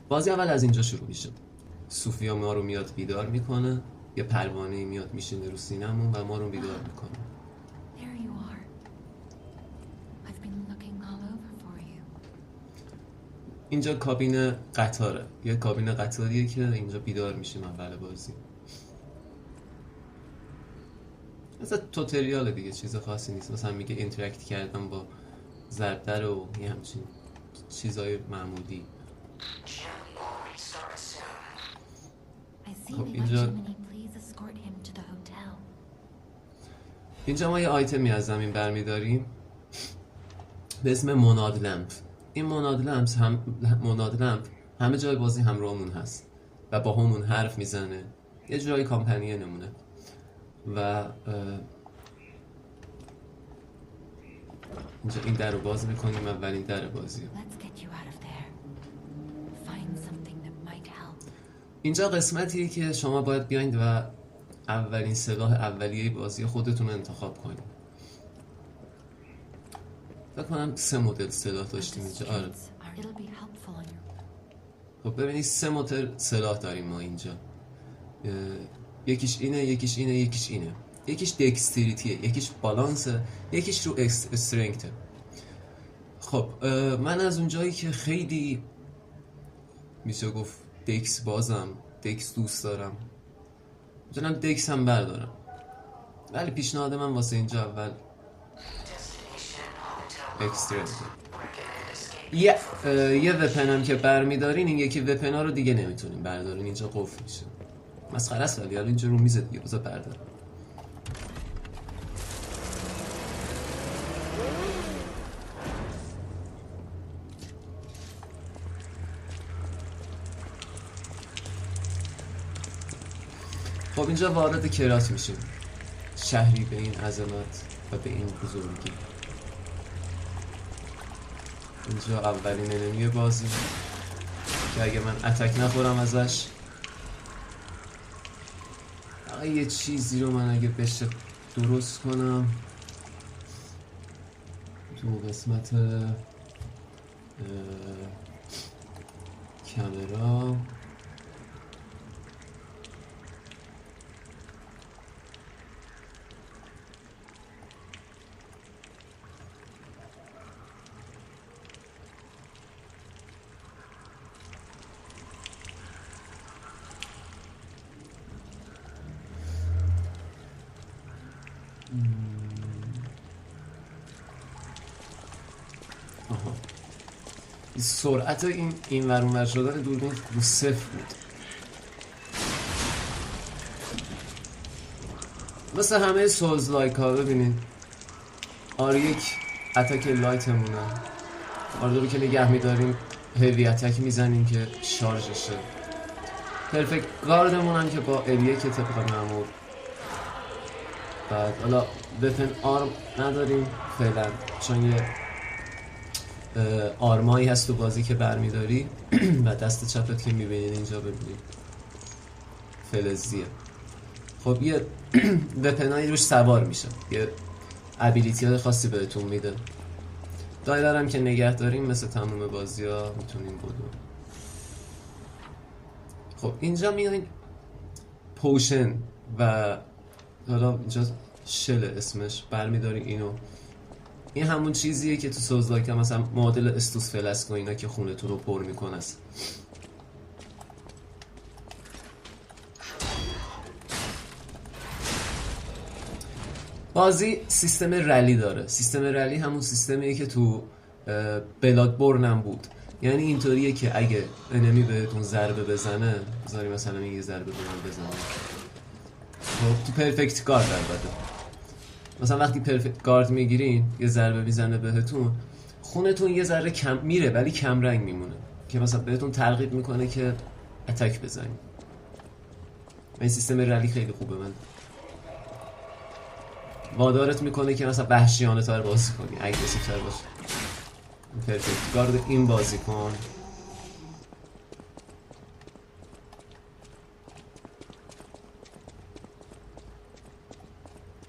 بازی اول از اینجا شروع میشه. صوفیا ما رو میاد بیدار میکنه، یه پروانه میاد میشینه رو سینمون و ما رو بیدار میکنه. There you are. I've been looking all over for you. اینجا کابین قطاره، یه کابین قطاریه که اینجا بیدار میشیم اول بازی. مثلا توتریال دیگه، چیز خاصی نیست. مثلا میگه اینتراکت کردم با زربدر و یه همچین چیزای معمولی. I see خب we اینجا let Jiminy please escort him to the hotel. اینجا ما یه آیتمی از زمین برمیداریم به اسم موناد لمپ. این موناد لمپ همه جای بازی همراهمون هست و با همون حرف میزنه، یه جورایی کامپنیه نمونه. و اینجا این در رو باز میکنیم، اولین در بازی رو. Let's get you out of there. Find something that might help. اینجا قسمتیه که شما باید بیاین و اولین سلاح اولیه بازی خودتون رو انتخاب کنید. فکر کنم 3 مدل سلاح داشتیم اینجا. آره. It'll be helpful on your... خب ببینید 3 مدل سلاح داریم ما اینجا. یکیش اینه، یکیش اینه، یکیش اینه. یکیش دکستریتیه، یکیش بالانسه، یکیش رو استرنگته. خب من از اونجایی که خیلی میشه گفت دکس بازم، دکس دوست دارم، میتونم دکس هم بردارم، ولی پیشنهاد من واسه اینجا اول اکسترنگته. یه وپن هم که برمیدارین، این یکی وپن ها رو دیگه نمیتونین بردارین، اینجا قفل میشه. مسخره است، ولی اینجا رو میزه دیگه، بذار بردارم. خب اینجا وارد کرات میشیم، شهری به این عظمت و به این بزرگی. اینجا اولین انمی بازی که اگه من اتک نخورم ازش، یه چیزی رو من اگه بشه درست کنم تو قسمت کامرا. سرعت این ور اونور شدن دوربین رو 0 بود. مثل همه سولز لایک ها ببینید، آره یک اتک لایتمونه، آره رو که نگه میداریم هیوی اتک میزنیم که شارژشه. پرفکت گاردمون هم که با الیه که طبق معمول. بعد حالا وپن آرم نداریم فعلا، چون یه آرمایی هست تو بازی که برمیداری و دست چپت که میبینید اینجا ببینید فلزیه. خب یه وپنایی روش سوار میشه، یه ابیلیتی های خاصی بهتون میده. دایره هم که نگه داریم مثل تموم بازی ها میتونیم بدون. خب اینجا میایین پوشن و حالا اینجا شل اسمش، برمیداری اینو. این همون چیزیه که تو سوزلاک هم مثلا معادل استوس فلسک و اینا که خونتون رو پر میکنه است. بازی سیستم رلی داره. سیستم رلی همون سیستمیه که تو بلادبورن هم بود. یعنی اینطوریه که اگه انمی بهتون ضربه بزنه، بذاری مثلا یه ضربه به من بزنه، خب تو پرفکت گارد البته، مثلا وقتی پرفکت گارد میگیرین یه ضربه میزنه بهتون، خونتون یه ذره کم میره ولی کم رنگ میمونه که مثلا بهتون ترغیب میکنه که اتک بزنید. این سیستم رلی خیلی خوبه، من وادارت میکنه که مثلا وحشیانه تر بازی کنی، اگریسیو تر باشی. پرفکت گارد این بازی کن.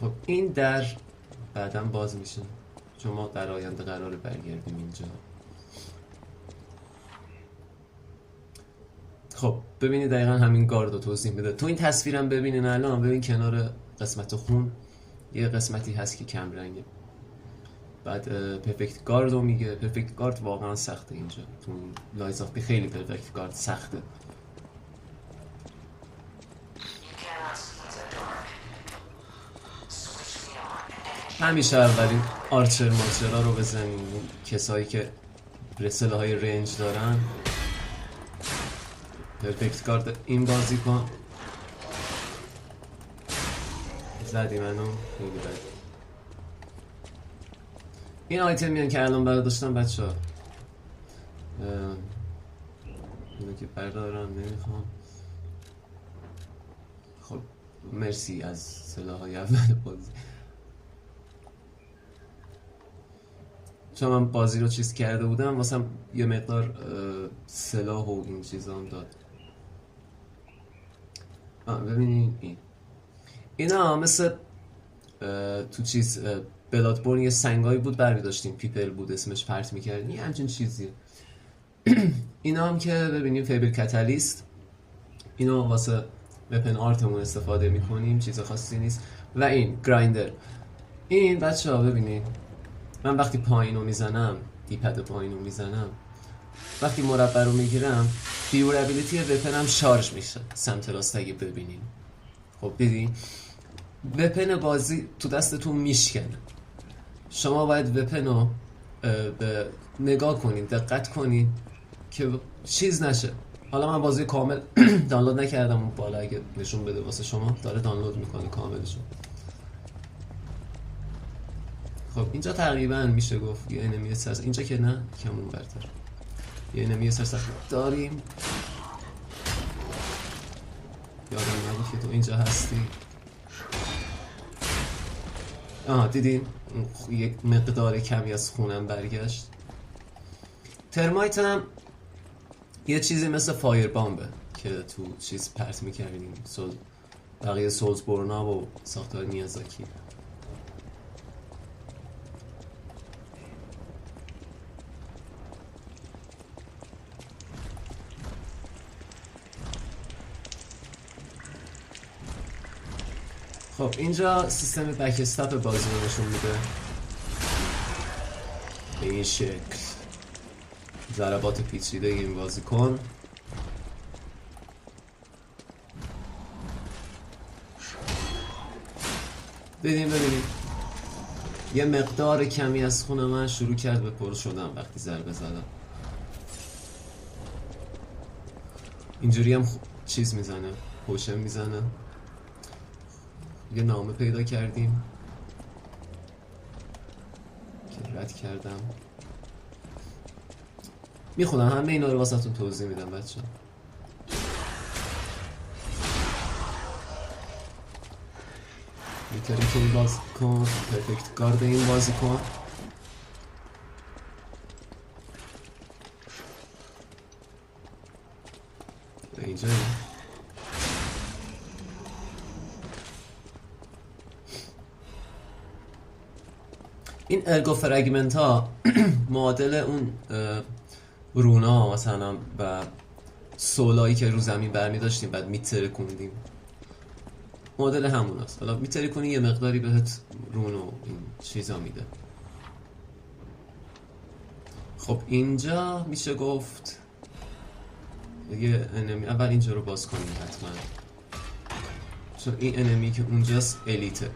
خب این در بعدم باز میشه چون ما در آینده قراره برگردیم اینجا. خب ببینید دقیقا همین گارد رو توضیح میده. تو این تصویرم ببینین الان، ببین کنار قسمت خون یه قسمتی هست که کم رنگه. بعد پرفکت گارد رو میگه. پرفکت گارد واقعا سخته اینجا تو لایز آف پی، خیلی پرفکت گارد سخته. همیشه اولین آرچر مارچرها رو بزنین، کسایی که رسله های رنج دارن. پرفکت گارد این بازی کن. زدی منو خیلی بد. این آیتم میان که الان برداشتم بچه ها، اینو که بردارم نمیخوام. خب مرسی از سلاح های اول بازی، چون من بازی رو چیز کرده بودم واسم یه مقدار سلاح و این چیزا هم داد. ببینین اینا مثل تو چیز بلادبورن یه سنگایی بود برمیداشتیم، پیپل بود اسمش، پرت میکردیم، یه همچین چیزیه. اینا هم که ببینیم فیبل کتالیست، اینو واسه وپن آرتمون استفاده میکنیم، چیز خاصی نیست. و این گرایندر، این بچه ها ببینید من وقتی پایینو میزنم، دیپد پایینو میزنم، وقتی مربع رو میگیرم دیورابیلیتی وپنم شارژ میشه سمت راست. اگه ببینیم خب دیدین وپن بازی تو دستتون میشکنه، شما باید وپن رو به نگاه کنین، دقت کنین که چیز نشه. حالا من بازی کامل دانلود نکردم، اون بالا اگه نشون بده واسه شما داره دانلود میکنه کاملشون. خب اینجا تقریبا میشه گفت یه انمی سرس، اینجا که نه کمون برتر یه انمی سرس داریم. یادم نبود که تو اینجا هستی. آها دیدین یک مقدار کمی از خونم برگشت. ترمایت هم یه چیزی مثل فایر بامبه که تو چیز پرت میکردیم، بقیه سولز بورنا و ساختار میازاکی. خب اینجا سیستم بک استاپ بازی رو نشون میده به این شکل. ضربات پیچیده این بازی کن. ببینید یه مقدار کمی از خون من شروع کرد به پر شدن وقتی ضربه زدم. اینجوری هم چیز میزنه، پوشن میزنه. یه نامه پیدا کردیم که رد کردم، میخونم همه اینا رو واسه تون توضیح میدم بچه. میتونی که این بازی کن، پرفکت گارد این بازی کن. اینجا این ارگو فرگمنت ها معادل اون رونا مثلا و سولایی که رو زمین برمی داشتیم بعد میتره کندیم، معادل همون هست. حالا میتره کنی یه مقداری بهت رونو این چیزا میده. خب اینجا میشه گفت یه انمی، اول اینجا رو باز کنیم حتما، چون این انمی که اونجاست الیته.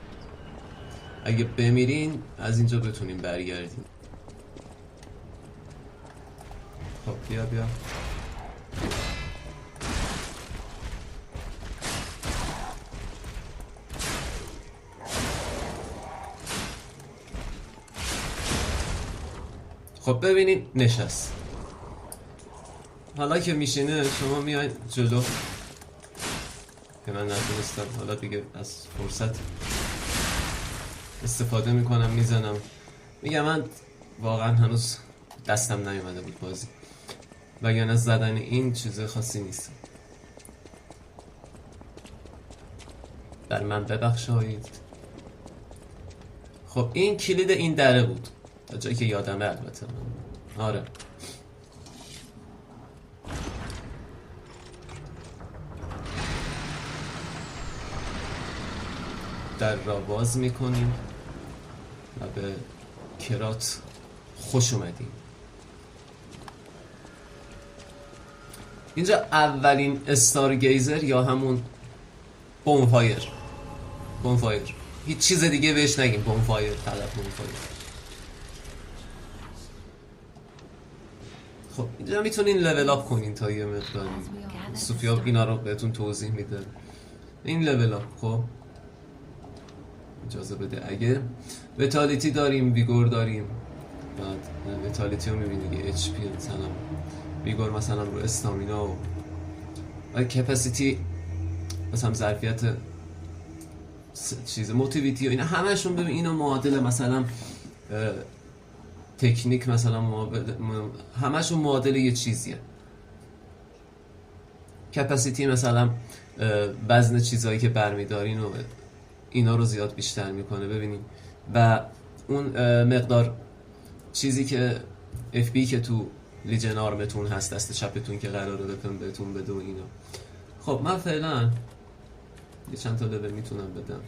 اگه بمیرین از اینجا بتونیم برگردیم. خب بیا خب ببینین نشست. حالا که میشینه شما میاین جلو که من نتونستم، حالا دیگه از فرصت استفاده میکنم میزنم. میگم من واقعا هنوز دستم نیومده بود بازی، وگرنه از زدن این چیز خاصی نیست. بر من ببخشید. خب این کلید این دره بود تا جایی که یادمه البته. آره در را باز میکنیم و به کرات خوش اومدیم. اینجا اولین استارگیزر یا همون بونفایر، هیچ چیز دیگه بهش نگیم، بونفایر، فقط بونفایر. خب اینجا میتونین لول اپ کنین تا یه مقداری. سوفیا اینا رو بهتون توضیح میده. این لول اپ خب اجازه بده. اگه ویتالیتی داریم، ویگور داریم، بعد ویتالیتی رو میبینی که اچ پی مثلا، ویگور مثلا رو استامینا و کپاسیتی مثلا ظرفیت چیز موتیویتی و اینا همشون ببین اینو معادل مثلا تکنیک مثلا همشون معادل یه چیزیه. کپاسیتی مثلا وزن چیزایی که برمیدارین و اینا رو زیاد بیشتر میکنه ببینید، و اون مقدار چیزی که اف بی که تو لیجن آرمتون هست دست چپتون که قراره وپن بهتون بده و اینا. خب من فعلا یه چند تا لول میتونم بدم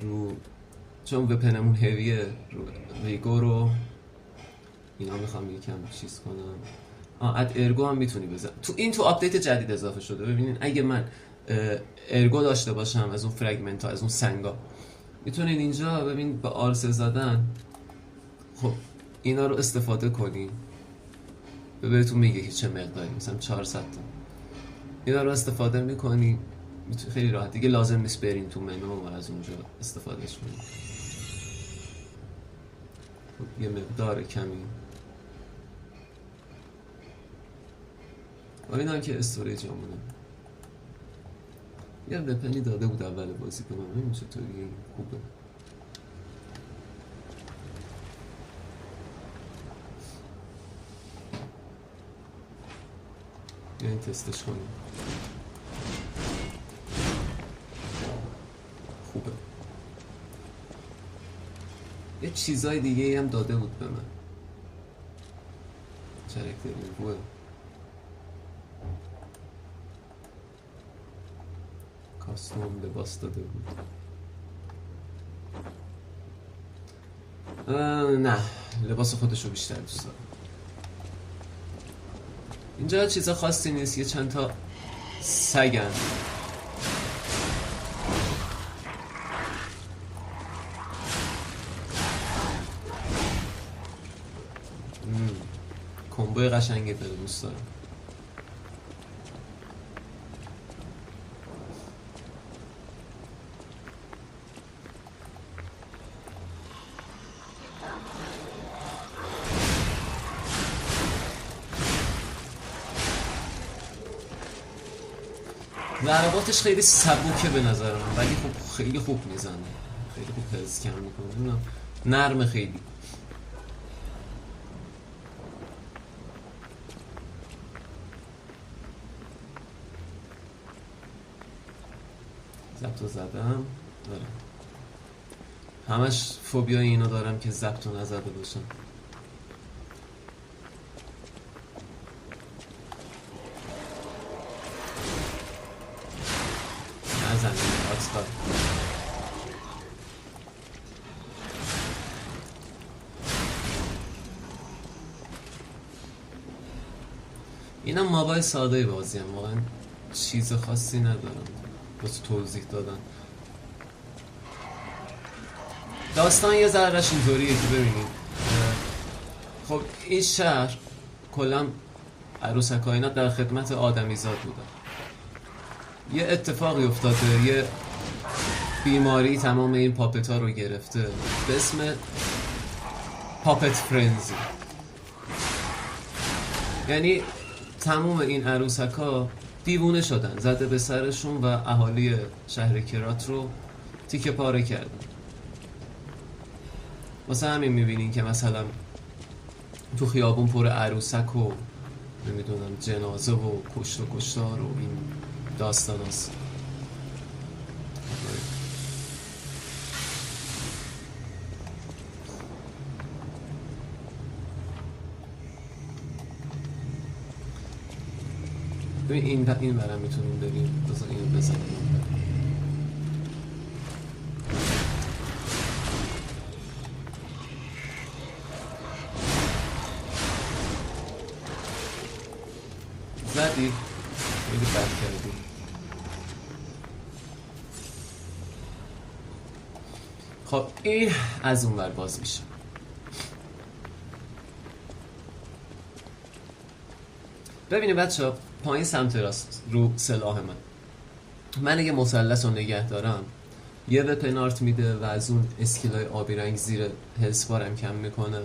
رو، چون وپنمون هویه، رو ویگو رو اینا میخوام یکم چیز کنم. اد ارگو هم میتونی بزن تو آپدیت جدید اضافه شده. ببینین اگه من ارگو داشته باشم از اون فرگمنت ها، از اون سنگا، میتونین اینجا ببین با آرسه زدن خب اینا رو استفاده کنین. بهتون میگه که چه مقداری، مثلا 400 تا اینا رو استفاده میکنین، خیلی راحت دیگه، لازم نیست برین تو منو و از اونجا استفادهش کنین. خب یه مقدار کمی و این هم که استوریج همونه. یه وپنی داده بود اول بازی کنم، ببین چطوری خوبه. یا این تستش کنیم، خوبه. یه چیزای دیگه هم داده بود به من، چرکتری خوبه. کاستوم لباس داده بود. نه لباس خودشو بیشتر دوست دارم. اینجا چیزا خاصی نیست، یه چند تا سگن. کمبوی قشنگی داره، دوست دارم. ضرباتش خیلی سبوکه به نظر من، ولی خب خیلی خوب میزنه، خیلی خوب پرس کم میکنه، نرمه خیلی. ضبطو زدم دارم، همش فوبیای اینو دارم که ضبطو نزده باشم. اینا مابای ساده بازی هم واقعا چیز خاصی ندارم واسه توضیح دادن. داستان یه ذرهش اینطوریه که ببینید خب این شهر کلا عروسک کائنات در خدمت آدمیزاد بودن. یه اتفاقی افتاده، یه بیماری تمام این پاپت ها رو گرفته به اسم پاپت فرنزی. یعنی تمام این عروسک ها دیوونه شدن، زده به سرشون و اهالی شهر کرات رو تیکه پاره کردن. واسه همین میبینین که مثلا تو خیابون پر عروسک و نمیدونم جنازه و کشت و کشتار و این داستان هست. این برم میتونیم بریم، بذار اینو بزنیم. زدی؟ خیلی بد کردی. خب این از اون ور باز میشه. ببینید بچه ها، پایین سمت راست رو سلاح من اگه مثلث رو نگه دارم یه به پنارت میده و از اون اسکیلای آبی رنگ زیر هلس بارم کم میکنه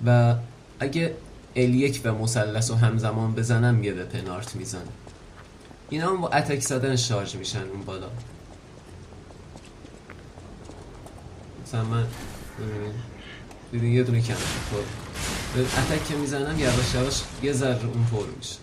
و اگه L1 و مثلث رو همزمان بزنم یه به پنارت میزنه. اینا هم با اتک زدن شارژ میشن اون بالا. مثلا من دیدین یه دونه کم شد. به اتک که میزنم یواش یواش یه ذره اون پر میشه.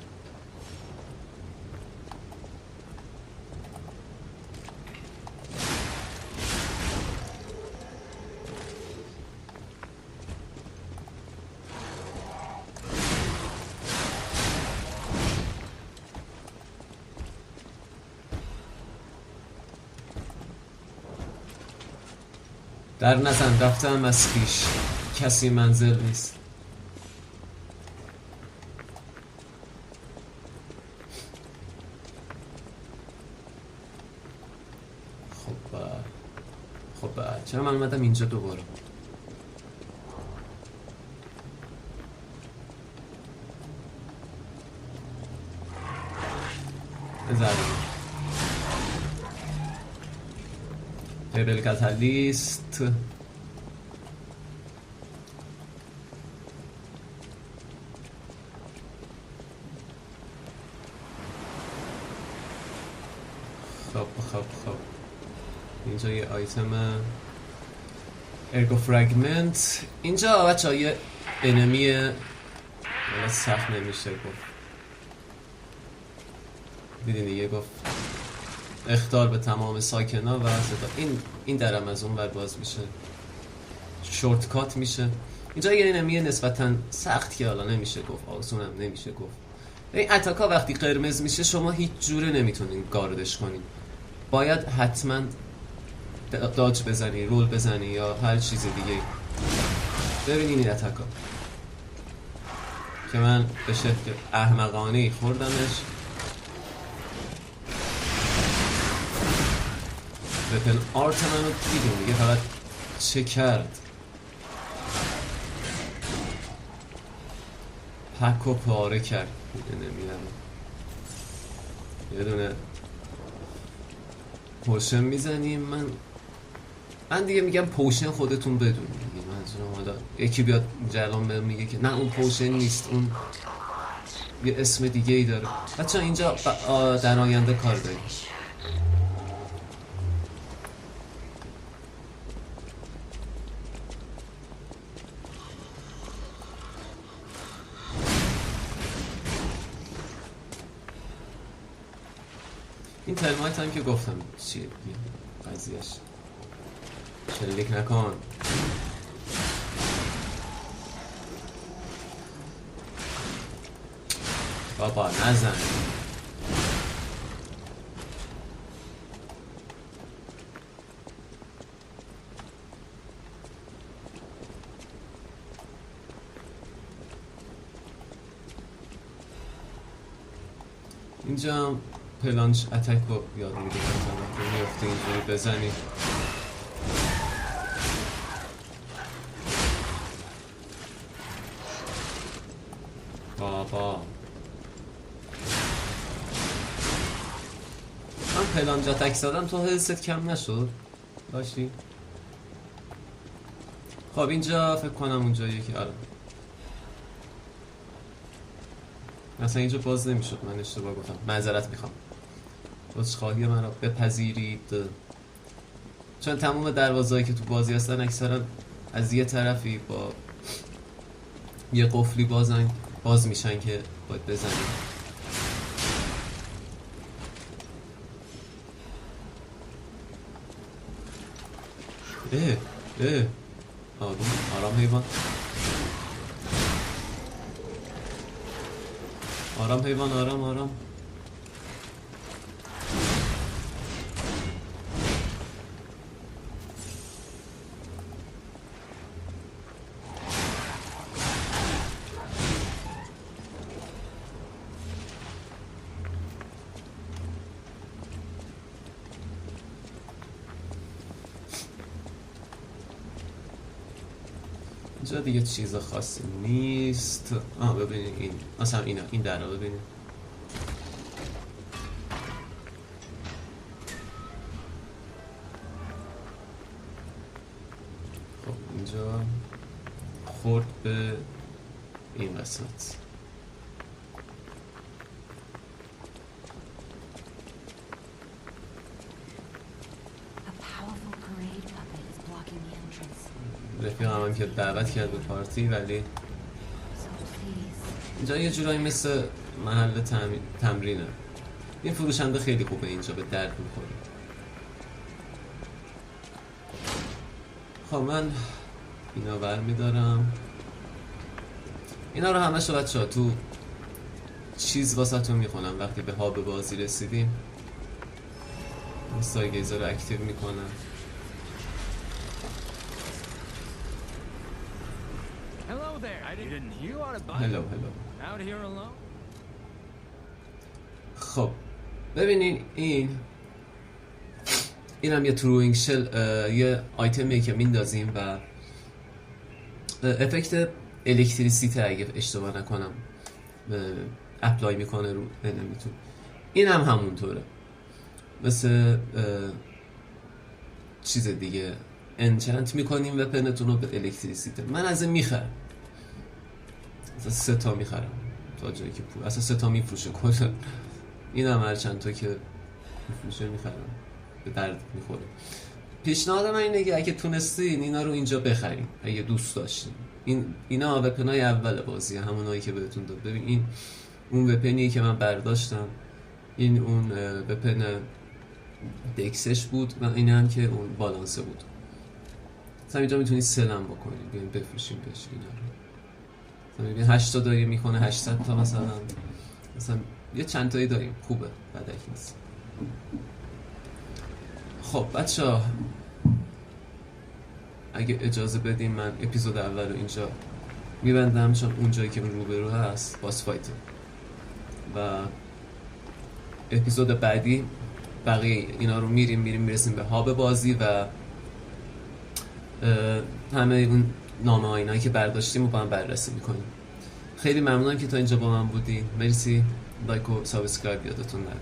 در نزن، رفتم از پیش، کسی منزل نیست. خب چرا من اومدم اینجا دوباره؟ قبل کاتالیست. خب اینجا یه آیتم ارگو فرگمنت. اینجا بچه ها یه انمی سخت نمیشه گفت. دیدین دیگه گفت اخطار به تمام ساکنا و صدا. این درم از اون بر باز میشه، شورتکات میشه. اینجا یه انمی نسبتا سخت که حالا نمیشه گفت آسونم نمیشه گفت. این اتاکا وقتی قرمز میشه شما هیچ جوره نمیتونین گاردش کنین، باید حتما داج بزنی، رول بزنی یا هر چیز دیگه. ببینین این اتاکا که من به شکل احمقانه‌ای خوردمش. وپن آرت منو دیدیم دیگه، فقط چه کرد. پک و پاره کرد. یه دونه پوشن میزنیم. من دیگه میگم پوشن خودتون بدون دیگه. منظورم حالا یکی بیاد جلان بهم میگه که نه اون پوشن نیست، اون یه اسم دیگه ای داره. بچه اینجا در آینده کار داریم. این ترمایت هم که گفتم چیه قضیهش. شلیک نکن. بابا نزن. اینجا پلانچ اتک رو یاد میگه که میفته اینجوری بزنی. بابا من پلانچ اتک زدم تو حست کم نشد باشی. خب اینجا فکر کنم اونجاییه که آره مثلا اینجا باز نمیشد. من اشتباه گفتم، معذرت میخوام. عذرخواهی من رو بپذیرید، چون تمام دروازه‌ای که تو بازی هستن اکثرا از یه طرفی با یه قفلی باز میشن که باید بزنیم. آرام حیوان، آرام حیوان، آرام. اینجا دیگه چیز خاصی نیست. ببینید این مثلا این در رو ببینید. خب اینجا خورد به این قسمت. رفیقم هم که دعوت کرد به پارتی، ولی اینجا یه جورایی مثل محل تمرینه. این فروشنده خیلی خوبه، اینجا به درد میخوره. خب من اینا برمیدارم. اینا رو همه شو بچه ها تو چیز واسه تو میخونم. وقتی به هاب بازی رسیدیم سایگیزه رو اکتیو میکنم. هلو. خب ببینین اینم یه تروینگ شل، یه آیتمیه که میندازیم و افکت الکتریسیته اگه اشتباه نکنم اپلای میکنه رو انمیتون. این هم همونطوره، مثل چیز دیگه انچنت میکنیم وپنتون رو به الکتریسیته. من از این میخرم، اصلا 3 تا میخرم تا جایی که پول، اصلا 3 تا میفروشه کلا. این هم هر چند تا که میفروشه میخرم، به درد میخوره. پیشنهاد من اینه که اگه تونستین اینا رو اینجا بخرین اگه دوست داشتین. اینا وپنای اول بازیه، همونایی که بهتون داد. ببین این اون وپنیه که من برداشتم، این اون وپن دکسش بود و این هم که اون بالانسه بود. مثلا اینجا میتونید سلم بکنید، بیاین بفروشیم بهش اینا رو. مثلا ببین 8 تا داری میکنه 800 تا مثلا یه چند تایی داریم، خوبه، بدک نیست. خب بچه‌ها اگه اجازه بدیم من اپیزود اول رو اینجا میبندم، چون اونجایی که روبرو هست باس فایته و اپیزود بعدی بقیه اینا رو میرسیم به هاب بازی و همه اون نامه ها اینایی که برداشتیم رو با هم بررسی میکنیم. خیلی ممنونم که تا اینجا با من بودین. مرسی. لایک و سابسکرایب یادتون نره.